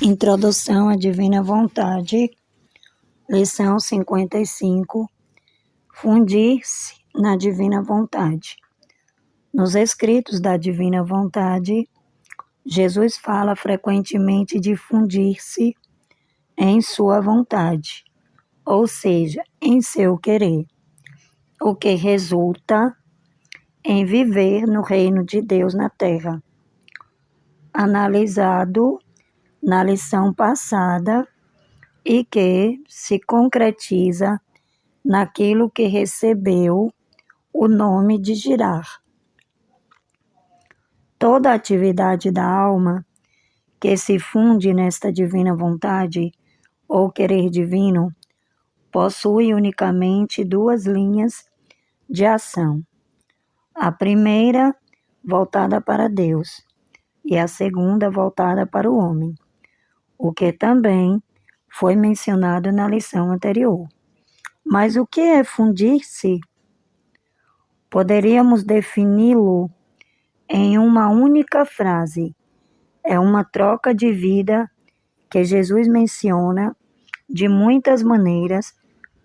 Introdução à Divina Vontade, lição 55, fundir-se na Divina Vontade. Nos escritos da Divina Vontade, Jesus fala frequentemente de fundir-se em sua vontade, ou seja, em seu querer, o que resulta em viver no reino de Deus na Terra. Analisado na lição passada e que se concretiza naquilo que recebeu o nome de girar. Toda a atividade da alma que se funde nesta divina vontade ou querer divino possui unicamente duas linhas de ação. A primeira voltada para Deus e a segunda voltada para o homem, o que também foi mencionado na lição anterior. Mas o que é fundir-se? Poderíamos defini-lo em uma única frase. É uma troca de vida que Jesus menciona de muitas maneiras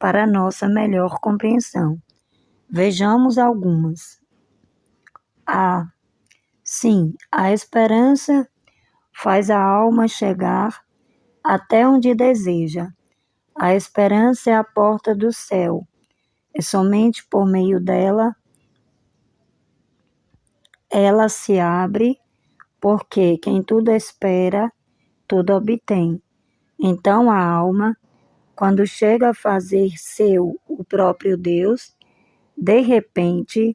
para nossa melhor compreensão. Vejamos algumas. Sim, a esperança faz a alma chegar até onde deseja. A esperança é a porta do céu. É somente por meio dela ela se abre, porque quem tudo espera, tudo obtém. Então a alma, quando chega a fazer seu o próprio Deus, de repente,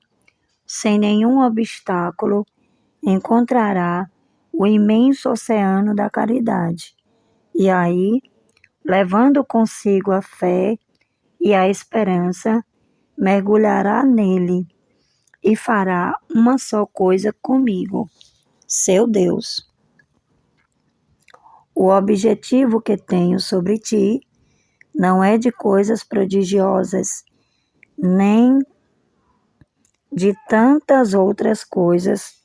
sem nenhum obstáculo, encontrará o imenso oceano da caridade. E aí, levando consigo a fé e a esperança, mergulhará nele e fará uma só coisa comigo, seu Deus. O objetivo que tenho sobre ti não é de coisas prodigiosas, nem de tantas outras coisas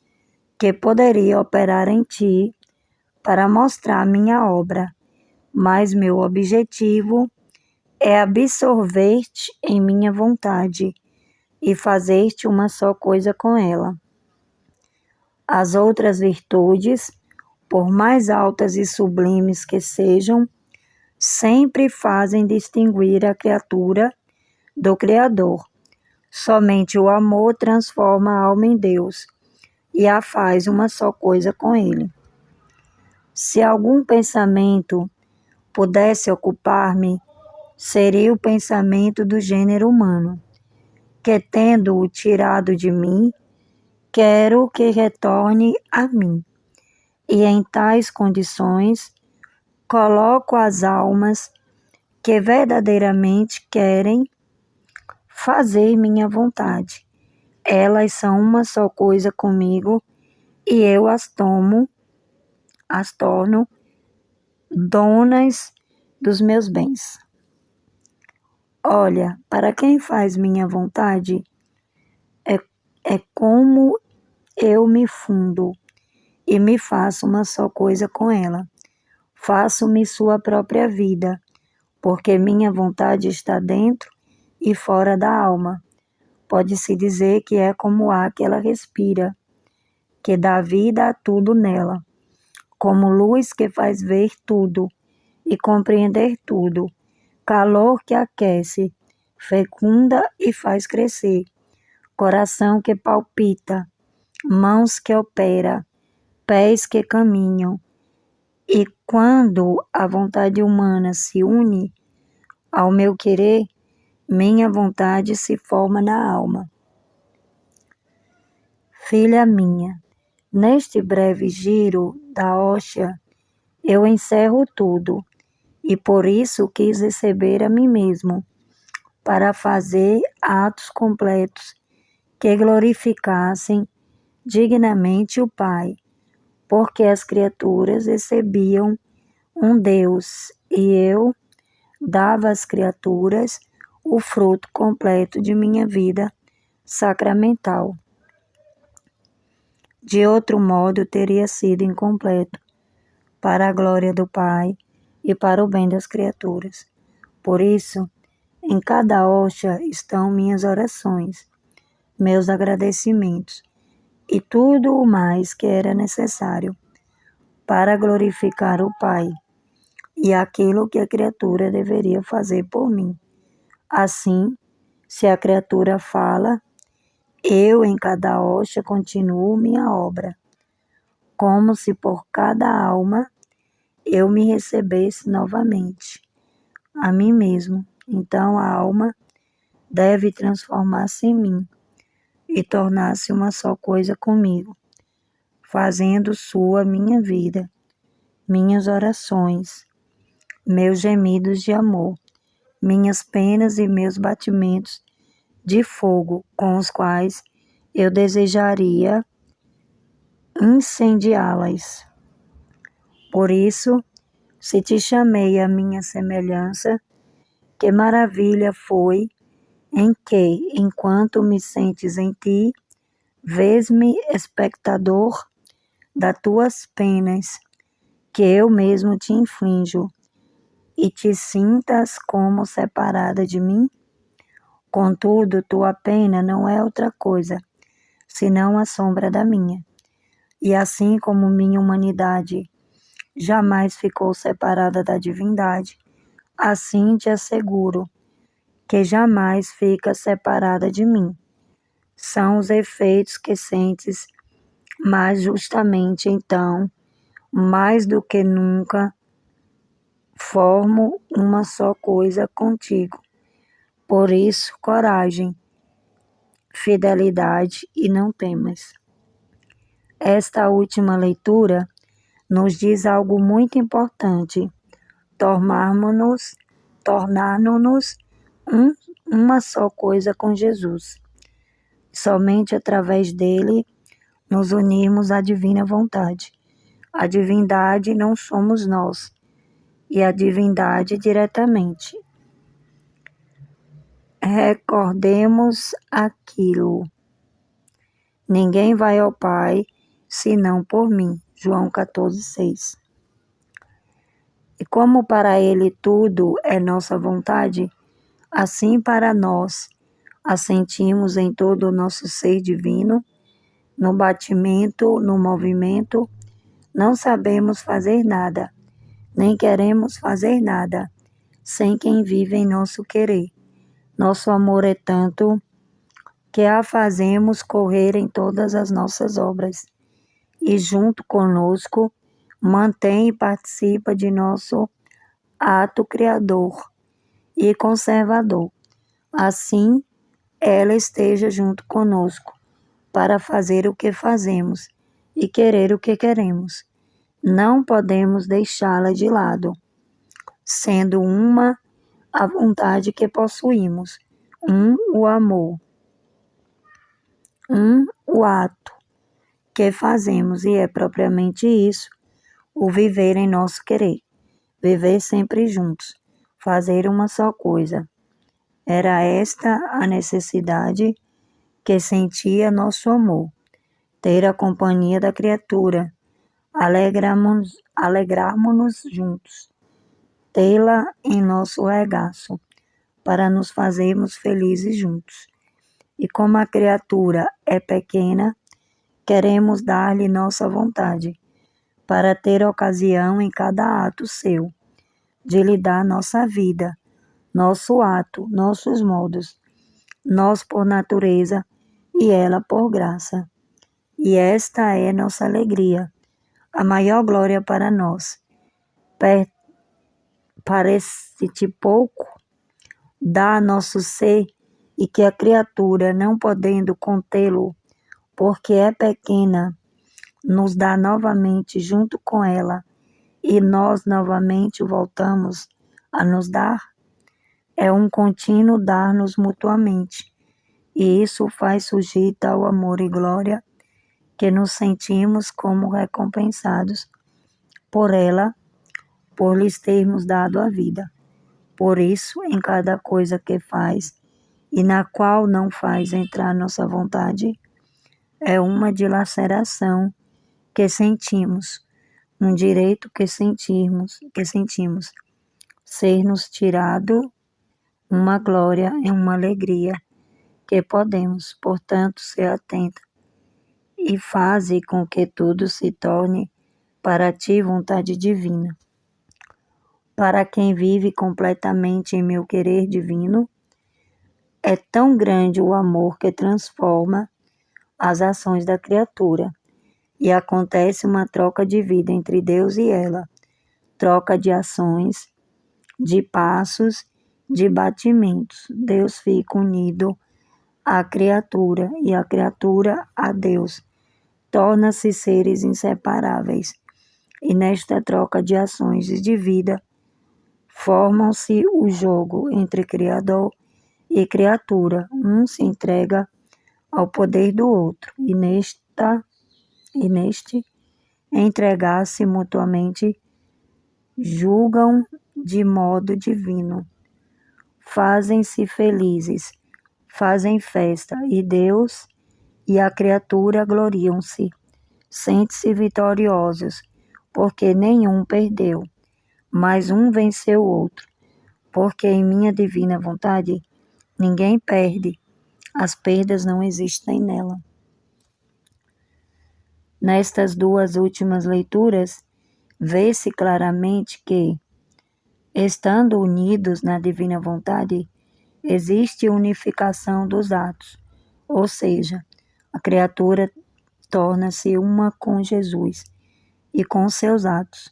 que poderia operar em ti para mostrar minha obra, mas meu objetivo é absorver-te em minha vontade e fazer-te uma só coisa com ela. As outras virtudes, por mais altas e sublimes que sejam, sempre fazem distinguir a criatura do Criador. Somente o amor transforma a alma em Deus e a faz uma só coisa com Ele. Se algum pensamento pudesse ocupar-me, seria o pensamento do gênero humano, que tendo-o tirado de mim, quero que retorne a mim. E em tais condições, coloco as almas que verdadeiramente querem fazer minha vontade. Elas são uma só coisa comigo e eu as torno donas dos meus bens. Olha, para quem faz minha vontade, é como eu me fundo e me faço uma só coisa com ela. Faço-me sua própria vida, porque minha vontade está dentro e fora da alma. Pode-se dizer que é como o ar que ela respira, que dá vida a tudo nela, como luz que faz ver tudo e compreender tudo, calor que aquece, fecunda e faz crescer, coração que palpita, mãos que opera, pés que caminham. E quando a vontade humana se une ao meu querer, minha vontade se forma na alma. Filha minha, neste breve giro da hóstia, eu encerro tudo, e por isso quis receber a mim mesmo, para fazer atos completos que glorificassem dignamente o Pai, porque as criaturas recebiam um Deus, e eu dava às criaturas o fruto completo de minha vida sacramental. De outro modo, teria sido incompleto, para a glória do Pai e para o bem das criaturas. Por isso, em cada hóstia estão minhas orações, meus agradecimentos e tudo o mais que era necessário para glorificar o Pai e aquilo que a criatura deveria fazer por mim. Assim, se a criatura fala, eu em cada hóstia continuo minha obra, como se por cada alma eu me recebesse novamente a mim mesmo. Então a alma deve transformar-se em mim e tornar-se uma só coisa comigo, fazendo sua minha vida, minhas orações, meus gemidos de amor, minhas penas e meus batimentos de fogo com os quais eu desejaria incendiá-las. Por isso, se te chamei a minha semelhança, que maravilha foi em que, enquanto me sentes em ti, vês-me espectador das tuas penas, que eu mesmo te inflijo, e te sintas como separada de mim? Contudo, tua pena não é outra coisa, senão a sombra da minha. E assim como minha humanidade jamais ficou separada da divindade, assim te asseguro que jamais fica separada de mim. São os efeitos que sentes, mas justamente então, mais do que nunca, formo uma só coisa contigo. Por isso, coragem, fidelidade e não temas. Esta última leitura nos diz algo muito importante: tornarmos-nos uma só coisa com Jesus. Somente através dele nos unirmos à divina vontade. A divindade não somos nós, e a divindade diretamente. Recordemos aquilo: ninguém vai ao Pai senão por mim. João 14,6. E como para ele tudo é nossa vontade, assim para nós assentimos em todo o nosso ser divino, no batimento, no movimento, não sabemos fazer nada, nem queremos fazer nada, sem quem vive em nosso querer. Nosso amor é tanto que a fazemos correr em todas as nossas obras, e junto conosco mantém e participa de nosso ato criador e conservador. Assim, ela esteja junto conosco para fazer o que fazemos e querer o que queremos. Não podemos deixá-la de lado, sendo uma a vontade que possuímos, o amor, o ato que fazemos, e é propriamente isso, o viver em nosso querer, viver sempre juntos, fazer uma só coisa. Era esta a necessidade que sentia nosso amor, ter a companhia da criatura, alegrarmos-nos juntos, tê-la em nosso regaço, para nos fazermos felizes juntos. E como a criatura é pequena, queremos dar-lhe nossa vontade, para ter ocasião em cada ato seu, de lhe dar nossa vida, nosso ato, nossos modos, nós por natureza e ela por graça. E esta é nossa alegria, a maior glória para nós. Parece-te pouco dar nosso ser, e que a criatura, não podendo contê-lo, porque é pequena, nos dá novamente junto com ela, e nós novamente voltamos a nos dar? É um contínuo dar-nos mutuamente, e isso faz surgir tal amor e glória que nos sentimos como recompensados por ela, por lhes termos dado a vida. Por isso, em cada coisa que faz e na qual não faz entrar nossa vontade, é uma dilaceração que sentimos, um direito que sentimos, ser-nos tirado uma glória e uma alegria que podemos, portanto, ser atenta e faze com que tudo se torne para ti vontade divina. Para quem vive completamente em meu querer divino, é tão grande o amor que transforma as ações da criatura, e acontece uma troca de vida entre Deus e ela, troca de ações, de passos, de batimentos. Deus fica unido à criatura e a criatura a Deus. Torna-se seres inseparáveis, e nesta troca de ações e de vida, formam-se o jogo entre Criador e criatura. Um se entrega ao poder do outro, e neste entregar-se mutuamente, julgam de modo divino, fazem-se felizes, fazem festa, e Deus e a criatura gloriam-se, sentem-se vitoriosos, porque nenhum perdeu, mas um venceu o outro, porque em minha divina vontade ninguém perde, as perdas não existem nela. Nestas duas últimas leituras, vê-se claramente que, estando unidos na divina vontade, existe unificação dos atos, ou seja, a criatura torna-se uma com Jesus e com seus atos.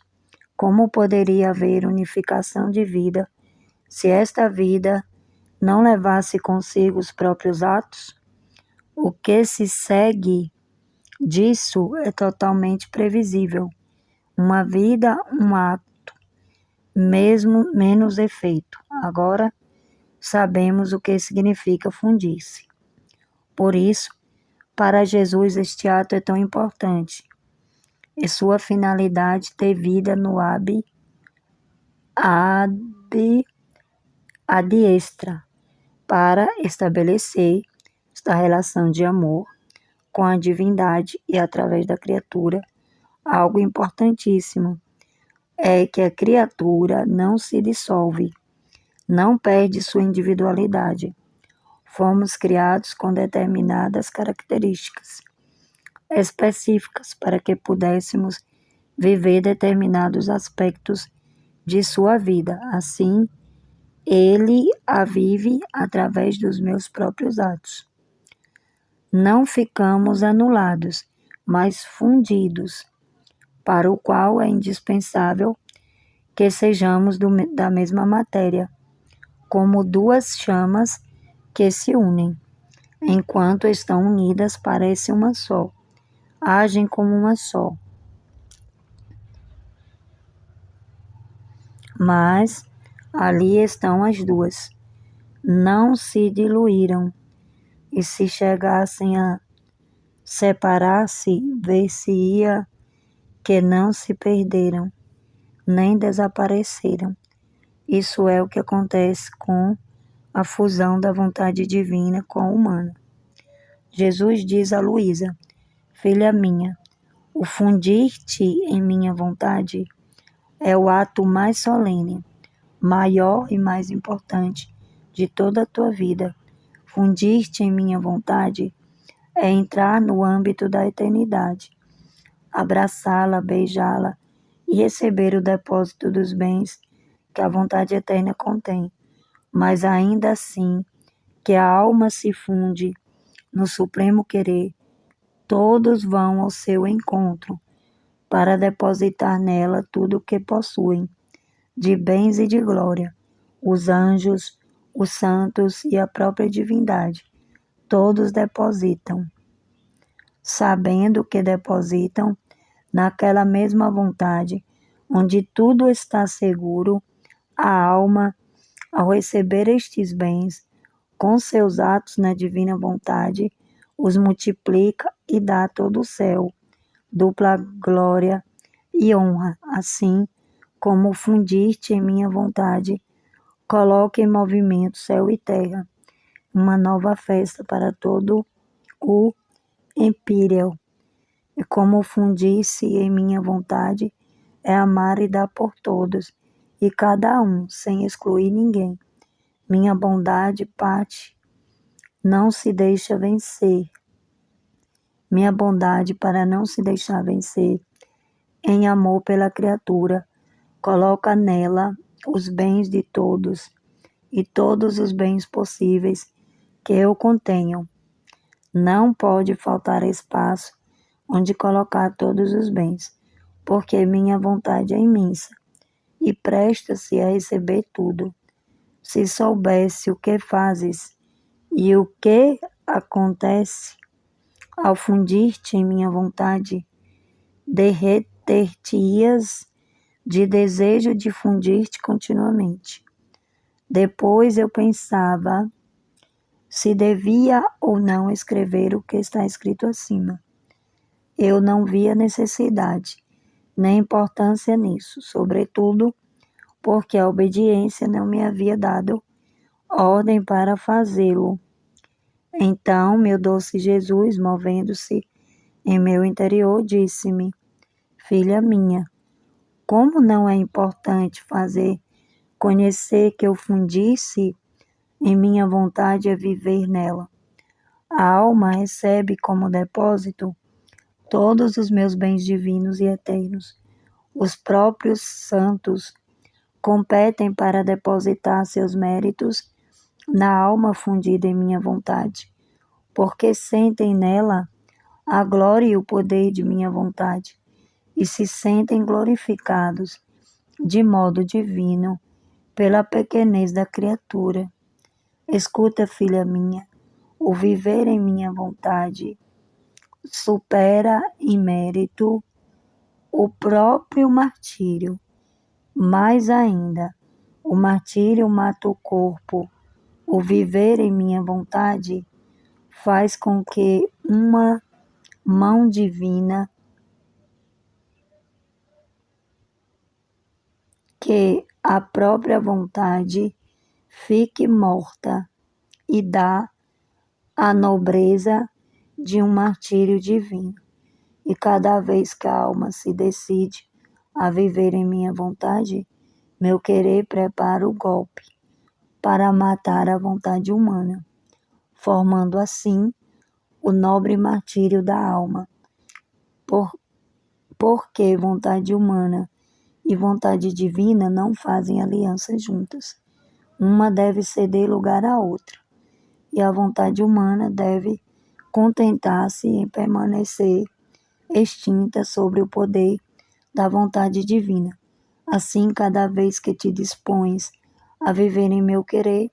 Como poderia haver unificação de vida se esta vida não levasse consigo os próprios atos? O que se segue disso é totalmente previsível. Uma vida, um ato, mesmo menos efeito. Agora sabemos o que significa fundir-se. Por isso, para Jesus este ato é tão importante, e sua finalidade ter vida no ad extra, para estabelecer esta relação de amor com a divindade e através da criatura. Algo importantíssimo é que a criatura não se dissolve, não perde sua individualidade. Fomos criados com determinadas características específicas para que pudéssemos viver determinados aspectos de sua vida. Assim, Ele a vive através dos meus próprios atos. Não ficamos anulados, mas fundidos, para o qual é indispensável que sejamos da mesma matéria, como duas chamas que se unem, enquanto estão unidas parecem uma só, agem como uma só. Mas ali estão as duas, não se diluíram, e se chegassem a separar-se, ver-se-ia que não se perderam, nem desapareceram. Isso é o que acontece com a fusão da vontade divina com a humana. Jesus diz a Luísa: filha minha, o fundir-te em minha vontade é o ato mais solene, maior e mais importante de toda a tua vida. Fundir-te em minha vontade é entrar no âmbito da eternidade, abraçá-la, beijá-la e receber o depósito dos bens que a vontade eterna contém. Mas ainda assim que a alma se funde no supremo querer, todos vão ao seu encontro para depositar nela tudo o que possuem, de bens e de glória, os anjos, os santos e a própria divindade. Todos depositam, sabendo que depositam naquela mesma vontade, onde tudo está seguro. A alma, ao receber estes bens, com seus atos na divina vontade, os multiplica e dá todo o céu, dupla glória e honra. Assim como fundir-te em minha vontade, coloca em movimento céu e terra, uma nova festa para todo o Empíreo. E como fundir-se em minha vontade, é amar e dar por todos, e cada um, sem excluir ninguém. Minha bondade parte, não se deixa vencer. Minha bondade para não se deixar vencer, em amor pela criatura, coloca nela os bens de todos e todos os bens possíveis que eu contenho. Não pode faltar espaço onde colocar todos os bens, porque minha vontade é imensa e presta-se a receber tudo. Se soubesse o que fazes e o que acontece ao fundir-te em minha vontade, derreter-te-ias de desejo de fundir-te continuamente. Depois eu pensava se devia ou não escrever o que está escrito acima. Eu não via necessidade, nem importância nisso, sobretudo porque a obediência não me havia dado ordem para fazê-lo. Então, meu doce Jesus, movendo-se em meu interior, disse-me: Filha minha, como não é importante fazer conhecer que eu fundisse em minha vontade a viver nela. A alma recebe como depósito todos os meus bens divinos e eternos. Os próprios santos competem para depositar seus méritos na alma fundida em minha vontade, porque sentem nela a glória e o poder de minha vontade, e se sentem glorificados de modo divino pela pequenez da criatura. Escuta, filha minha, o viver em minha vontade supera em mérito o próprio martírio. Mais ainda, o martírio mata o corpo. O viver em minha vontade faz com que uma mão divina, que a própria vontade, fique morta e dá a nobreza de um martírio divino. E cada vez que a alma se decide a viver em minha vontade, meu querer prepara o golpe para matar a vontade humana, formando assim o nobre martírio da alma. Porque vontade humana e vontade divina não fazem aliança juntas. Uma deve ceder lugar à outra, e a vontade humana deve contentar-se em permanecer extinta sobre o poder da vontade divina. Assim, cada vez que te dispões a viver em meu querer,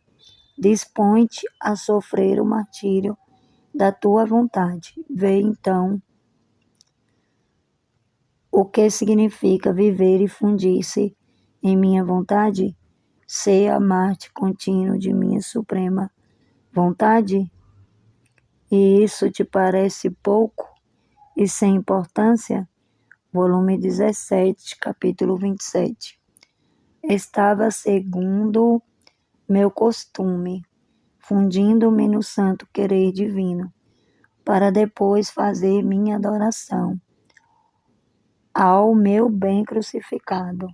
dispõe-te a sofrer o martírio da tua vontade. Vê então o que significa viver e fundir-se em minha vontade, ser amar-te contínuo de minha suprema vontade? E isso te parece pouco e sem importância? Volume 17, capítulo 27. Estava segundo meu costume, fundindo-me no santo querer divino, para depois fazer minha adoração ao meu bem crucificado.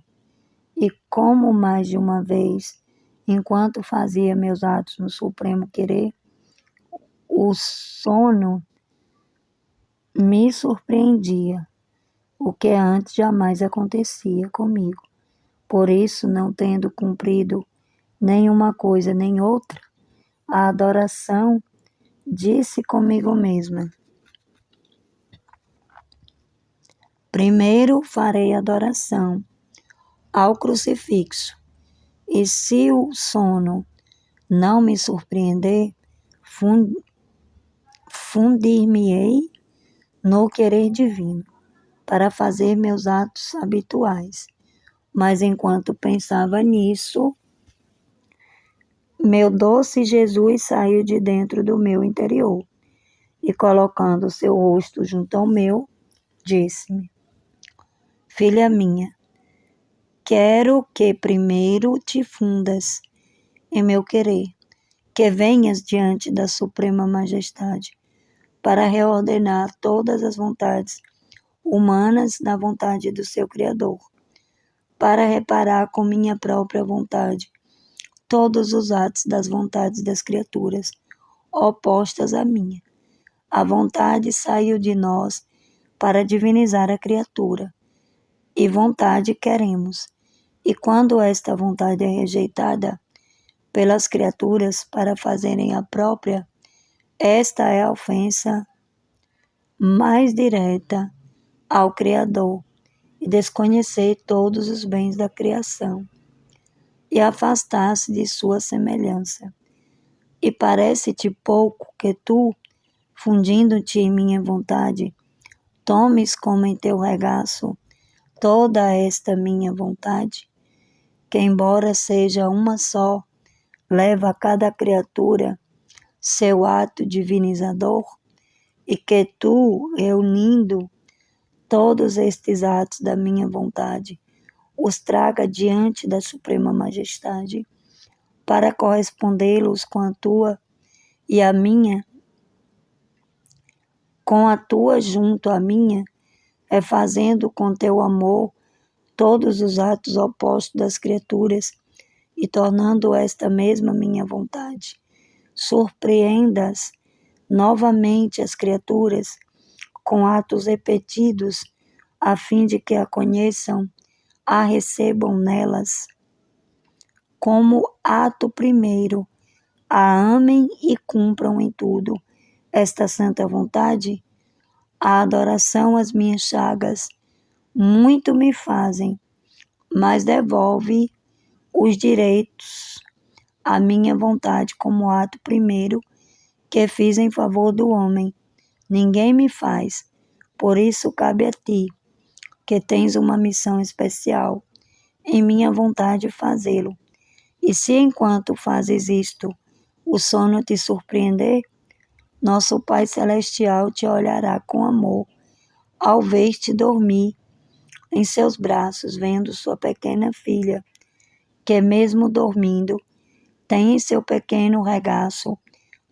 E como mais de uma vez, enquanto fazia meus atos no supremo querer, o sono me surpreendia, o que antes jamais acontecia comigo. Por isso, não tendo cumprido nenhuma coisa nem outra, a adoração disse comigo mesma: primeiro farei adoração ao crucifixo, e se o sono não me surpreender, fundir-me-ei no querer divino, para fazer meus atos habituais. Mas enquanto pensava nisso, meu doce Jesus saiu de dentro do meu interior e, colocando seu rosto junto ao meu, disse-me: Filha minha, quero que primeiro te fundas em meu querer, que venhas diante da suprema majestade para reordenar todas as vontades humanas na vontade do seu Criador. para reparar com minha própria vontade todos os atos das vontades das criaturas, opostas à minha. A vontade saiu de nós para divinizar a criatura, e vontade queremos. E quando esta vontade é rejeitada pelas criaturas para fazerem a própria, esta é a ofensa mais direta ao Criador, e desconhecer todos os bens da criação, e afastar-se de sua semelhança. E parece-te pouco que tu, fundindo-te em minha vontade, tomes como em teu regaço toda esta minha vontade, que embora seja uma só, leva a cada criatura seu ato divinizador, e que tu, reunindo todos estes atos da minha vontade, os traga diante da Suprema Majestade, para correspondê-los com a tua e a minha, com a tua junto à minha, fazendo com teu amor todos os atos opostos das criaturas, e tornando esta mesma minha vontade. Surpreendas novamente as criaturas com atos repetidos, a fim de que a conheçam, a recebam nelas como ato primeiro, a amem e cumpram em tudo esta santa vontade. A adoração às minhas chagas muito me fazem, mas devolve os direitos à minha vontade como ato primeiro que fiz em favor do homem. Ninguém me faz, por isso cabe a ti, que tens uma missão especial, em minha vontade fazê-lo. E se enquanto fazes isto, o sono te surpreender, nosso Pai Celestial te olhará com amor, ao ver-te dormir em seus braços, vendo sua pequena filha, que mesmo dormindo, tem em seu pequeno regaço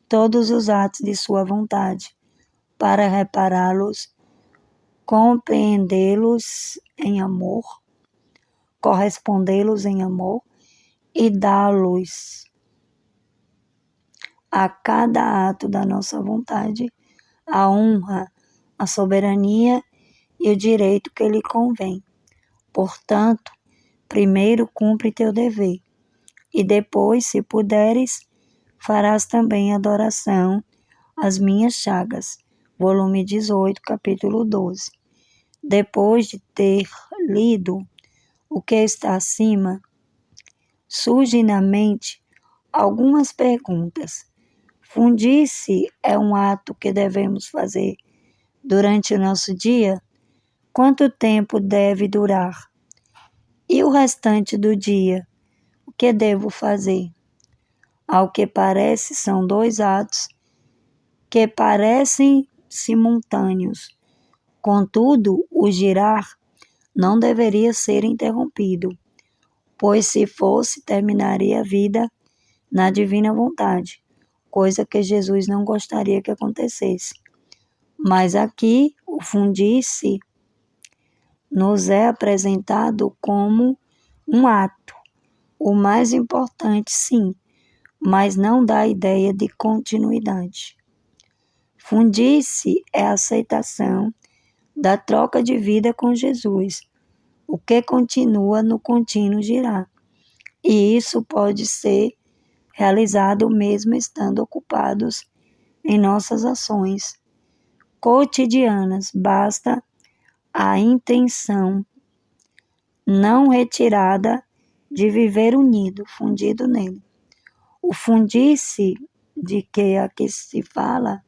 todos os atos de sua vontade, para repará-los, compreendê-los em amor, correspondê-los em amor e dá-los a cada ato da nossa vontade a honra, a soberania e o direito que lhe convém. Portanto, primeiro cumpre teu dever, e depois, se puderes, farás também adoração às minhas chagas. Volume 18, capítulo 12. Depois de ter lido o que está acima, surgem na mente algumas perguntas. Fundir-se é um ato que devemos fazer durante o nosso dia? Quanto tempo deve durar? E o restante do dia, o que devo fazer? Ao que parece, são dois atos que parecem simultâneos. Contudo, o girar não deveria ser interrompido, pois se fosse, terminaria a vida na divina vontade, coisa que Jesus não gostaria que acontecesse. Mas aqui, o fundir-se nos é apresentado como um ato, o mais importante, sim, mas não dá ideia de continuidade. Fundir-se é a aceitação da troca de vida com Jesus, o que continua no contínuo girar. E isso pode ser realizado mesmo estando ocupados em nossas ações cotidianas. Basta a intenção não retirada de viver unido, fundido nele. O fundir-se de que aqui se fala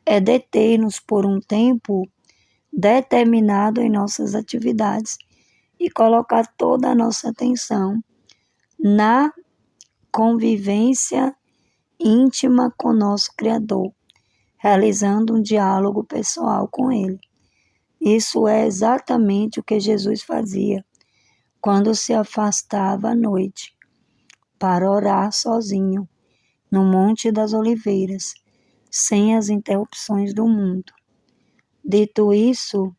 é deter-nos por um tempo determinado em nossas atividades e colocar toda a nossa atenção na convivência íntima com nosso Criador, realizando um diálogo pessoal com Ele. Isso é exatamente o que Jesus fazia quando se afastava à noite para orar sozinho no Monte das Oliveiras, sem as interrupções do mundo. Dito isso,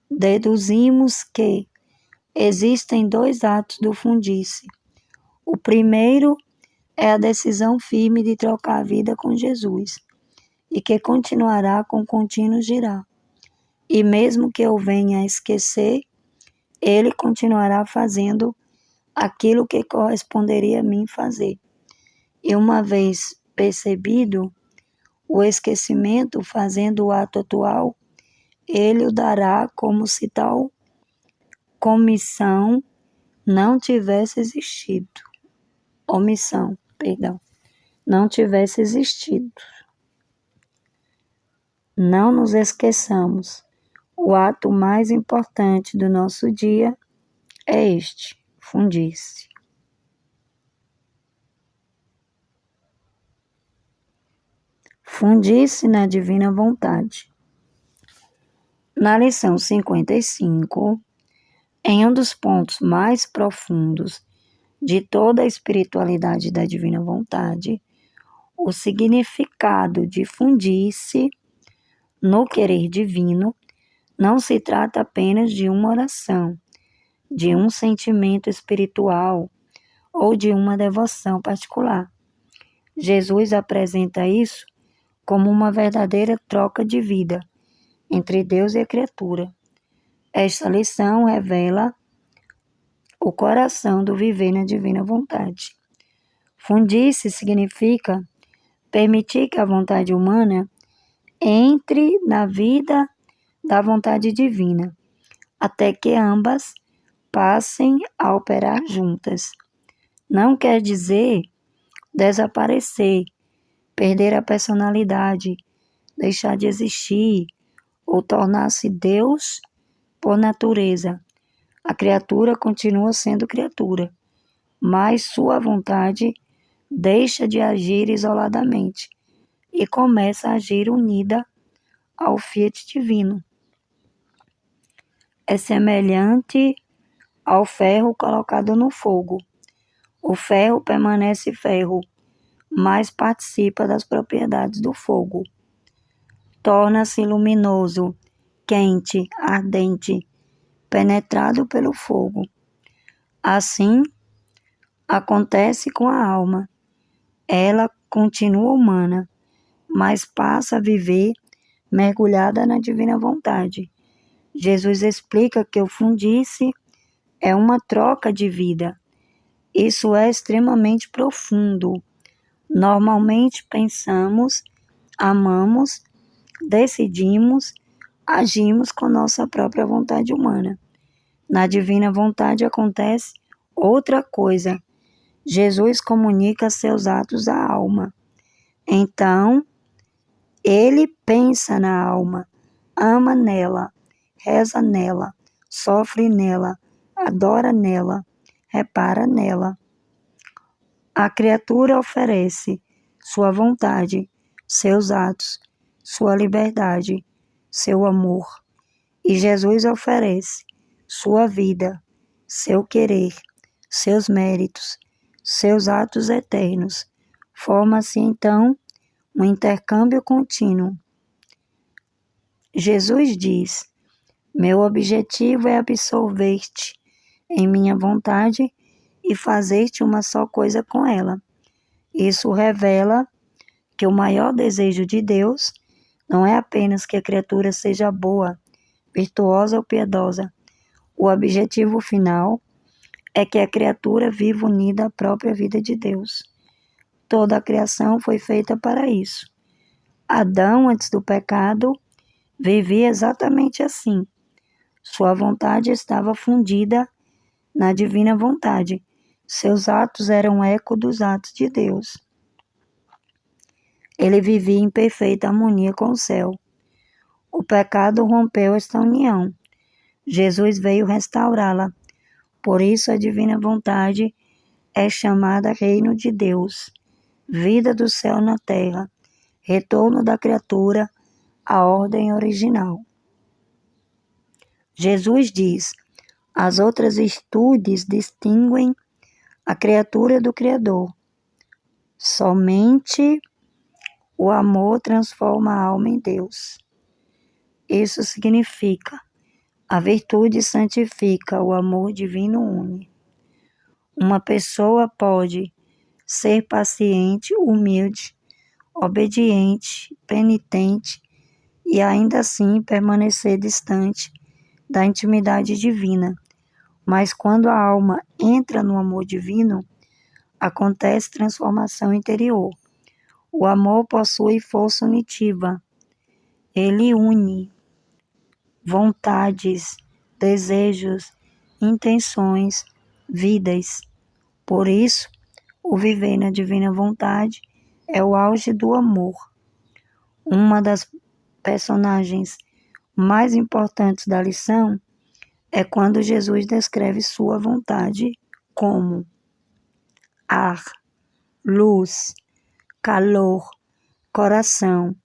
deduzimos que, Existem dois atos do fundir-se. O primeiro é a decisão firme de trocar a vida com Jesus, e que continuará com contínuo girar. E mesmo que eu venha a esquecer, ele continuará fazendo aquilo que corresponderia a mim fazer. E uma vez percebido o esquecimento, fazendo o ato atual, ele o dará como se tal comissão não tivesse existido. Omissão, perdão, não tivesse existido. Não nos esqueçamos, o ato mais importante do nosso dia é este, fundir-se. Fundir-se na divina vontade. Na lição 55, em um dos pontos mais profundos de toda a espiritualidade da divina vontade, o significado de fundir-se no querer divino não se trata apenas de uma oração, de um sentimento espiritual ou de uma devoção particular. Jesus apresenta isso como uma verdadeira troca de vida entre Deus e a criatura. Esta lição revela o coração do viver na divina vontade. Fundir-se significa permitir que a vontade humana entre na vida da vontade divina, até que ambas passem a operar juntas. Não quer dizer desaparecer, perder a personalidade, deixar de existir ou tornar-se Deus por natureza. A criatura continua sendo criatura, mas sua vontade deixa de agir isoladamente e começa a agir unida ao Fiat divino. É semelhante ao ferro colocado no fogo. O ferro permanece ferro, mas participa das propriedades do fogo. Torna-se luminoso, quente, ardente, penetrado pelo fogo. Assim, acontece com a alma. Ela continua humana, mas passa a viver mergulhada na divina vontade. Jesus explica que o fundir-se é uma troca de vida. Isso é extremamente profundo. Normalmente pensamos, amamos, decidimos, agimos com nossa própria vontade humana. Na divina vontade acontece outra coisa. Jesus comunica seus atos à alma. Então, ele pensa na alma, ama nela, reza nela, sofre nela, adora nela, repara nela. A criatura oferece sua vontade, seus atos, sua liberdade, seu amor. E Jesus oferece sua vida, seu querer, seus méritos, seus atos eternos. Forma-se então um intercâmbio contínuo. Jesus diz: meu objetivo é absorver-te em minha vontade e fazer-te uma só coisa com ela. Isso revela que o maior desejo de Deus não é apenas que a criatura seja boa, virtuosa ou piedosa. O objetivo final é que a criatura viva unida à própria vida de Deus. Toda a criação foi feita para isso. Adão, antes do pecado, vivia exatamente assim. Sua vontade estava fundida na divina vontade. Seus atos eram eco dos atos de Deus. Ele vivia em perfeita harmonia com o céu. O pecado rompeu esta união. Jesus veio restaurá-la. Por isso a divina vontade é chamada Reino de Deus, vida do céu na terra, retorno da criatura à ordem original. Jesus diz: as outras virtudes distinguem a criatura do Criador. Somente o amor transforma a alma em Deus. Isso significa A virtude santifica, o amor divino une. Uma pessoa pode ser paciente, humilde, obediente, penitente e ainda assim permanecer distante da intimidade divina. Mas quando a alma entra no amor divino, acontece transformação interior. O amor possui força unitiva. Ele une vontades, desejos, intenções, vidas. Por isso, o viver na divina vontade é o auge do amor. Uma das personagens mais importantes da lição é quando Jesus descreve sua vontade como ar, luz, calor, coração,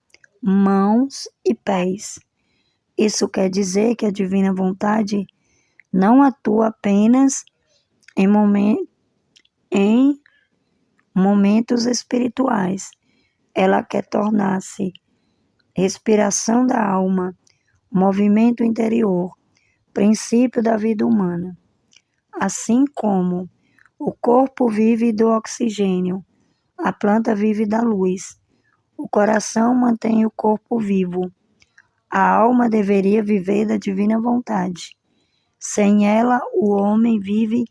mãos e pés. Isso quer dizer que a divina vontade não atua apenas em momentos espirituais. Ela quer tornar-se respiração da alma, movimento interior, princípio da vida humana. Assim como o corpo vive do oxigênio, a planta vive da luz, o coração mantém o corpo vivo. A alma deveria viver da divina vontade. Sem ela, o homem vive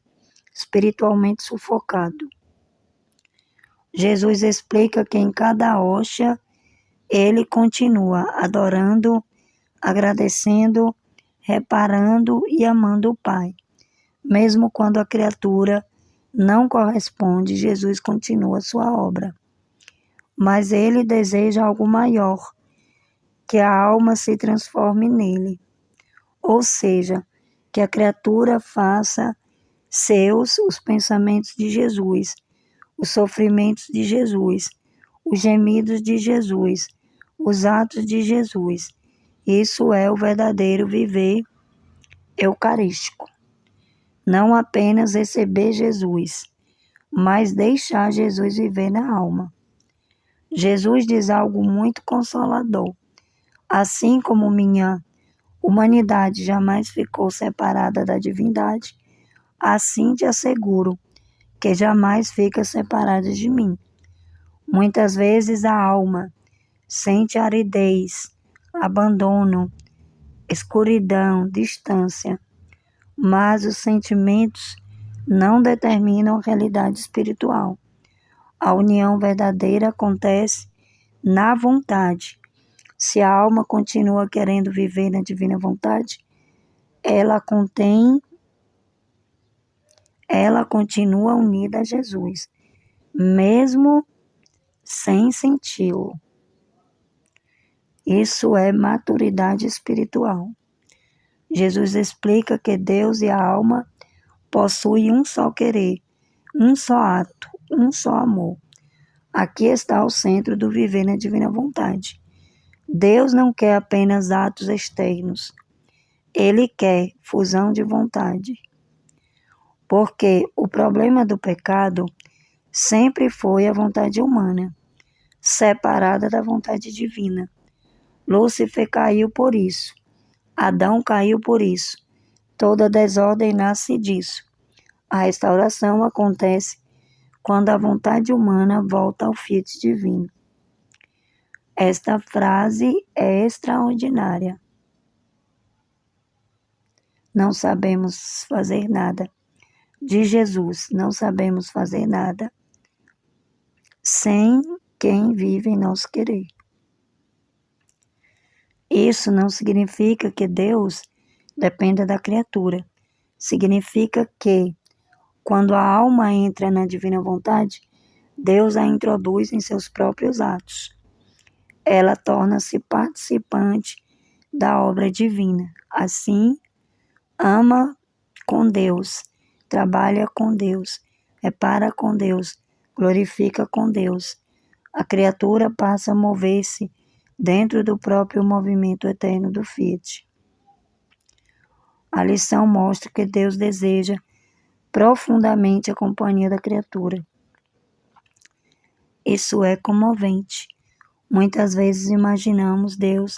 espiritualmente sufocado. Jesus explica que em cada hóstia ele continua adorando, agradecendo, reparando e amando o Pai. Mesmo quando a criatura não corresponde, Jesus continua sua obra. Mas ele deseja algo maior, que a alma se transforme nele. Ou seja, que a criatura faça seus os pensamentos de Jesus, os sofrimentos de Jesus, os gemidos de Jesus, os atos de Jesus. Isso é o verdadeiro viver eucarístico. Não apenas receber Jesus, mas deixar Jesus viver na alma. Jesus diz algo muito consolador. Assim como minha humanidade jamais ficou separada da divindade, assim te asseguro que jamais fica separada de mim. Muitas vezes a alma sente aridez, abandono, escuridão, distância, mas os sentimentos não determinam a realidade espiritual. A união verdadeira acontece na vontade. Se a alma continua querendo viver na divina vontade, ela continua unida a Jesus, mesmo sem senti-lo. Isso é maturidade espiritual. Jesus explica que Deus e a alma possuem um só querer, um só ato, um só amor. Aqui está o centro do viver na divina vontade. Deus não quer apenas atos externos. Ele quer fusão de vontade. Porque o problema do pecado sempre foi a vontade humana, separada da vontade divina. Lúcifer caiu por isso. Adão caiu por isso. Toda desordem nasce disso. A restauração acontece quando a vontade humana volta ao fiat divino. Esta frase é extraordinária. Não sabemos fazer nada. De Jesus, não sabemos fazer nada sem quem vive em nosso querer. Isso não significa que Deus dependa da criatura. Significa que, quando a alma entra na divina vontade, Deus a introduz em seus próprios atos. Ela torna-se participante da obra divina. Assim, ama com Deus, trabalha com Deus, repara com Deus, glorifica com Deus. A criatura passa a mover-se dentro do próprio movimento eterno do Fiat. A lição mostra que Deus deseja profundamente a companhia da criatura. Isso é comovente. Muitas vezes imaginamos Deus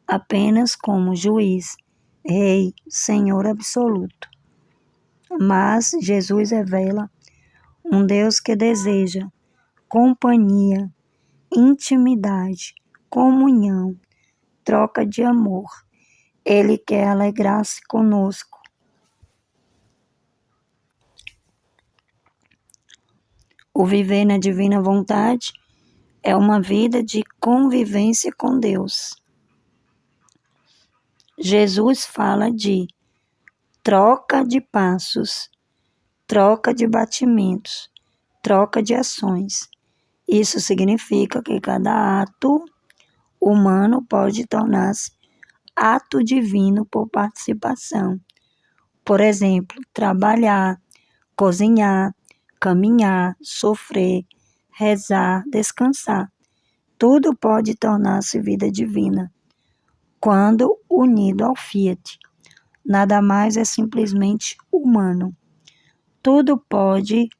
apenas como juiz, Rei, Senhor absoluto. Mas Jesus revela um Deus que deseja companhia, intimidade, comunhão, troca de amor. Ele quer alegrar-se conosco. O viver na divina vontade é uma vida de convivência com Deus. Jesus fala de troca de passos, troca de batimentos, troca de ações. Isso significa que cada ato humano pode tornar-se ato divino por participação. Por exemplo, trabalhar, cozinhar, caminhar, sofrer, rezar, descansar. Tudo pode tornar-se vida divina quando unido ao Fiat. Nada mais é simplesmente humano. Tudo pode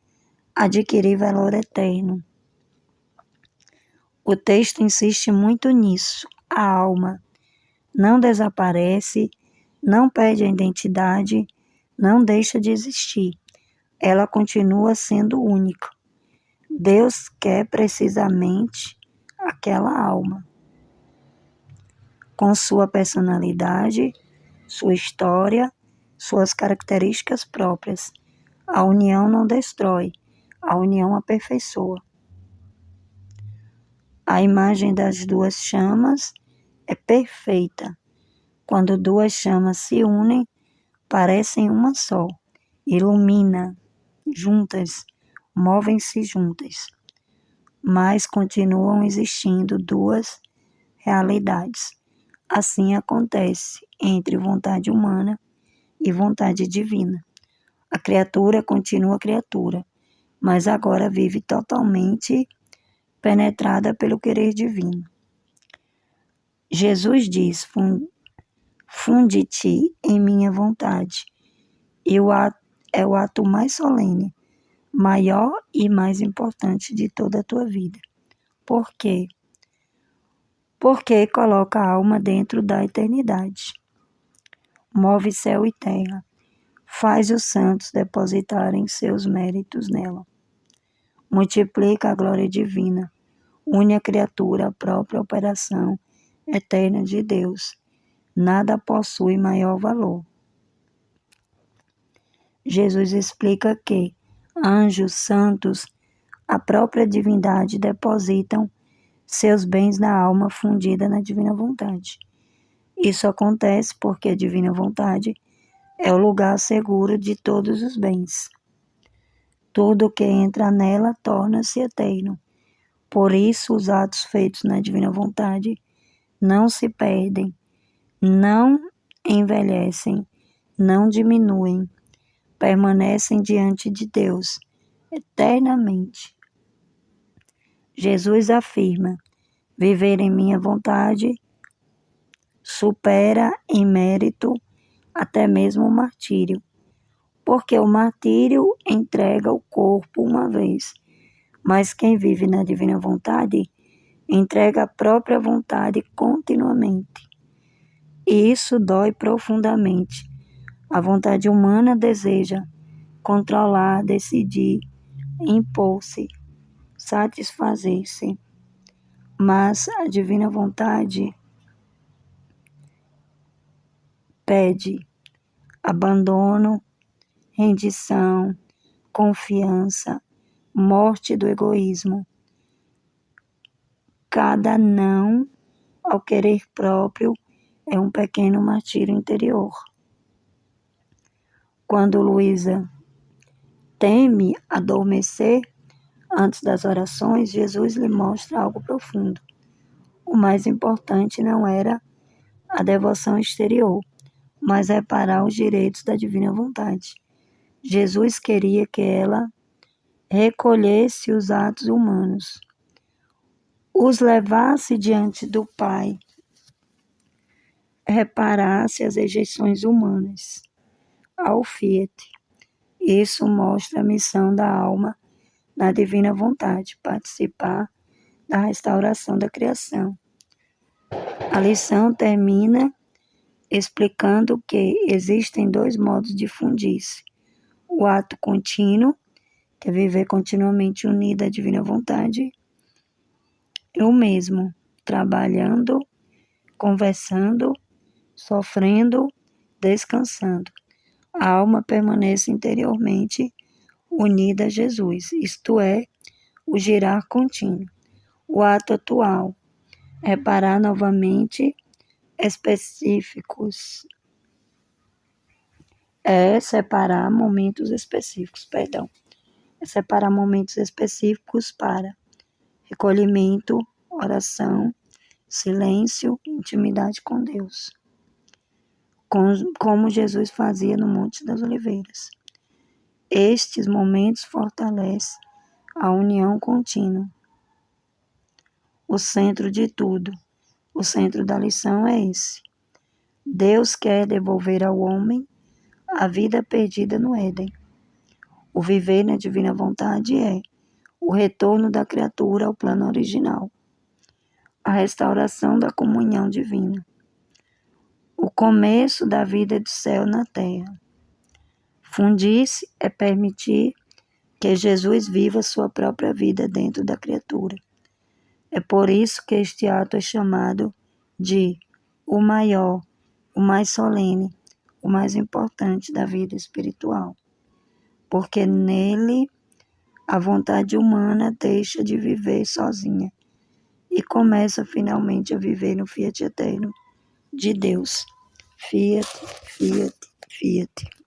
adquirir valor eterno. O texto insiste muito nisso. A alma não desaparece, não perde a identidade, não deixa de existir. Ela continua sendo única. Deus quer precisamente aquela alma, com sua personalidade, sua história, suas características próprias. A união não destrói, a união aperfeiçoa. A imagem das duas chamas é perfeita. Quando duas chamas se unem, parecem uma só. Ilumina juntas, movem-se juntas. Mas continuam existindo duas realidades. Assim acontece entre vontade humana e vontade divina. A criatura continua criatura, mas agora vive totalmente penetrada pelo querer divino. Jesus diz: funde-te em minha vontade. E é o ato mais solene, maior e mais importante de toda a tua vida. Por quê? Porque coloca a alma dentro da eternidade. Move céu e terra. Faz os santos depositarem seus méritos nela. Multiplica a glória divina. Une a criatura à própria operação eterna de Deus. Nada possui maior valor. Jesus explica que anjos, santos, a própria divindade depositam seus bens na alma fundida na divina vontade. Isso acontece porque a divina vontade é o lugar seguro de todos os bens. Tudo que entra nela torna-se eterno. Por isso, os atos feitos na divina vontade não se perdem, não envelhecem, não diminuem, permanecem diante de Deus eternamente. Jesus afirma: viver em minha vontade supera em mérito até mesmo o martírio, porque o martírio entrega o corpo uma vez, mas quem vive na divina vontade entrega a própria vontade continuamente. E isso dói profundamente. A vontade humana deseja controlar, decidir, impor-se, satisfazer-se. Mas a divina vontade pede abandono, rendição, confiança, morte do egoísmo. Cada não ao querer próprio é um pequeno martírio interior. Quando Luísa teme adormecer antes das orações, Jesus lhe mostra algo profundo. O mais importante não era a devoção exterior, mas reparar os direitos da divina vontade. Jesus queria que ela recolhesse os atos humanos, os levasse diante do Pai, reparasse as rejeições humanas ao Fiat. Isso mostra a missão da alma na divina vontade, participar da restauração da criação. A lição termina explicando que existem dois modos de fundir-se: o ato contínuo, que é viver continuamente unido à divina vontade, e o mesmo, trabalhando, conversando, sofrendo, descansando. A alma permanece interiormente unida a Jesus, isto é, o girar contínuo. O ato atual, reparar novamente específicos, é separar momentos específicos para recolhimento, oração, silêncio, intimidade com Deus, como Jesus fazia no Monte das Oliveiras. Estes momentos fortalecem a união contínua. O centro de tudo, o centro da lição é esse. Deus quer devolver ao homem a vida perdida no Éden. O viver na divina vontade é o retorno da criatura ao plano original, a restauração da comunhão divina, o começo da vida do céu na terra. Fundir-se é permitir que Jesus viva sua própria vida dentro da criatura. É por isso que este ato é chamado de o maior, o mais solene, o mais importante da vida espiritual, porque nele a vontade humana deixa de viver sozinha e começa finalmente a viver no fiat eterno de Deus. Fiat, fiat, fiat.